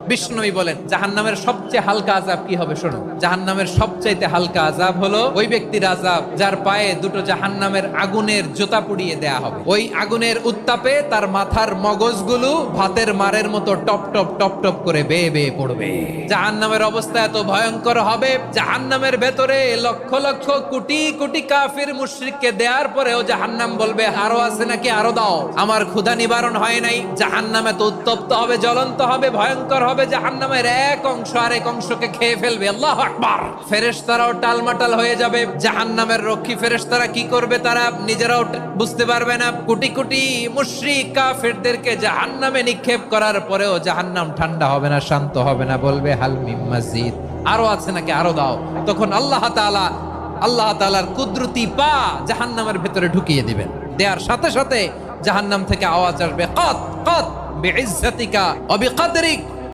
বিষ্ণুই বলেন জাহান্নামের সবচেয়ে হালকা আযাব কি হবে শোনো। জাহান্নামের সবচাইতে হালকা আযাব হলো ওই ব্যক্তির আযাব যার পায়ে দুটো জাহান্নামের আগুনের জুতা পুড়িয়ে দেয়া হবে। ওই আগুনের উত্তাপে তার মাথার মগজগুলো ভাতের মারের মতো টপ টপ টপ টপ করে বেয়ে বেয়ে পড়বে। জাহান্নামের অবস্থা এত ভয়ঙ্কর হবে, জাহান্নামের ভেতরে লক্ষ লক্ষ কোটি কোটি কাফির মুশরিককে দেওয়ার পরেও জাহান্নাম বলবে আরো আছে নাকি, আরো দাও, আমার ক্ষুধা নিবারণ হয় নাই। জাহান্নামে তো উত্তপ্ত হবে, জ্বলন্ত হবে, ভয়ঙ্কর হবে। জাহান্নামের এক অংশ আরেক অংশকে খেয়ে ফেলবে। আল্লাহু আকবার। ফেরেশতারাও টালমাটাল হয়ে যাবে। জাহান্নামের রক্ষী ফেরেশতারা কি করবে তারা নিজেরাও বুঝতে পারবে না। কোটি কোটি মুশরিক কাফিরদেরকে জাহান্নামে নিক্ষেপ করার পরেও জাহান্নাম ঠান্ডা হবে না, শান্ত হবে না, বলবে হাল মিন মাজিদ, আরো আছে নাকি, আরো দাও। তখন আল্লাহ তাআলার কুদরতি পা জাহান্নামের ভেতরে ঢুকিয়ে দিবেন। দেওয়ার সাথে সাথে জাহান্নাম থেকে আওয়াজ আসবে, কত কত বিইজ্জাতিকা ওয়া বিকদরিক,